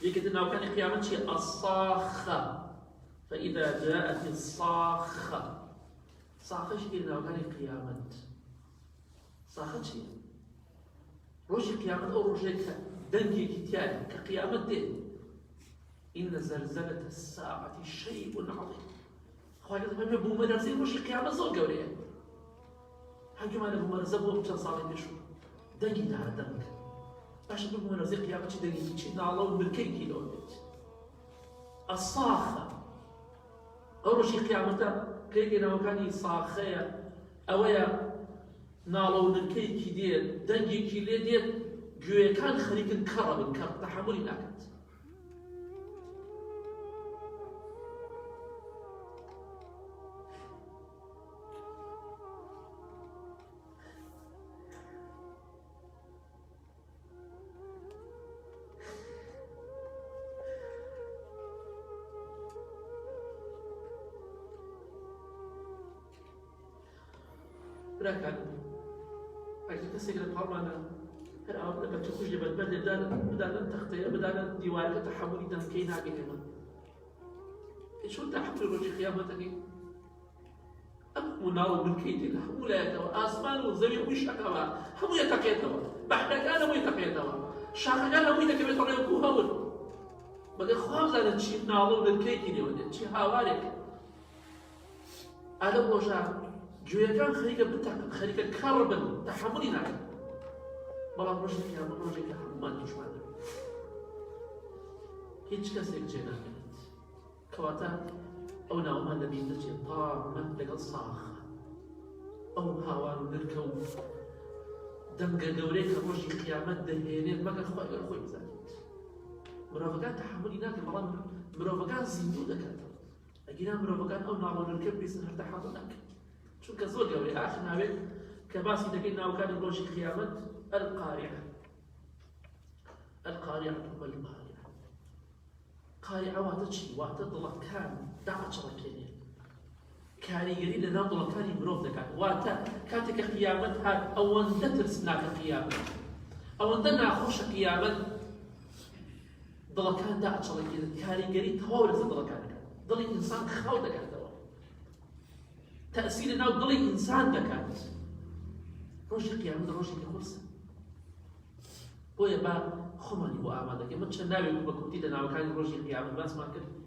يكتنا وكان قيامة شيء الصاخة فإذا جاءت الصاخة صاخة شيء كنا وكان قيامة صاخة شيء روشي قيامة أو روشي دنجي كتيان كقيامة دين إن زلزلة الساعة شيء عظيم خواهد فهم بومرزي روشي قيامة زور قوليه هنجو معنا بومرزي بوم چند صالي بيشو دنجي نار دنگ باش بومرزي قيامة شي دنجي شي نالو مركي كيلو بيت الصاخة أو روشي قيامة كيكنا وكاني صاخية أويا نالو نركي كي دير دنجي كي لي دير جوي كان خريك كرب كرب تحملي ناكت براكان أجل تسيقل القرآن هل أردنا بك تخرج بدل بدانا تخطي بدانا ديوارك تحملي دنكين هاجينما شو تحمل روجي قيامتك أم مناو من كيدنا هم لا يتوا آسمان والزمين وش أكوا هم يتقيتوا بحنا كانوا يتقيتوا شاخ كانوا يتقيتوا طريقوا هول بدي خواب زاد شيء نالو من كيدني وده شيء هوارك أنا بوجا جويا كان خريجة بتاعك خريجة كربن تحملي ناكل بەڵام ڕۆژێک یان ڕۆژێک هەمومان توشمان دەبێت هیچ کەسێک جێ ناکەوێت کەواتە ئەو ناومان لەبیر دەچێت تامەت لەگەڵ ساخە ئەو هاوار و نرکە و دەنگە گەورەی کە ڕۆژی قیامەت دەهێنێت مەگەر خۆی گەر خۆی بزانێت مرۆڤەکان تەحملی ناکەن بەڵام مرۆڤەکان زیندوو دەکاتەوە ئەگیرا مرۆڤەکان ئەو ناوە نرکە بیستن هەر تەحمل ناکەن چونکە زۆر گەورەی ئاخر ناوێت کە باسی دەکەین ناوەکانی ڕۆژی قیامەت القارعة القارعة ما القارعة قارعة واتشي واتضلك كان دعش ركيني كان يريد أن نضل كان يمرض لك واتا كانت قيامت هاد أو أن ترسناك قيامت أو أن ناخوش قيامت ضل كان دعش ركيني كان يريد تورث ضل كان ضل إنسان خاودك هذا تأثير أنه ضل إنسان دكات روشي قيامت روشي كخلصة بۆیە با خۆمانی بۆ ئامادەکەین من چەند ناوێک بە کوتی لە ناوەکانی ڕۆژی قیامەت باسمان کرد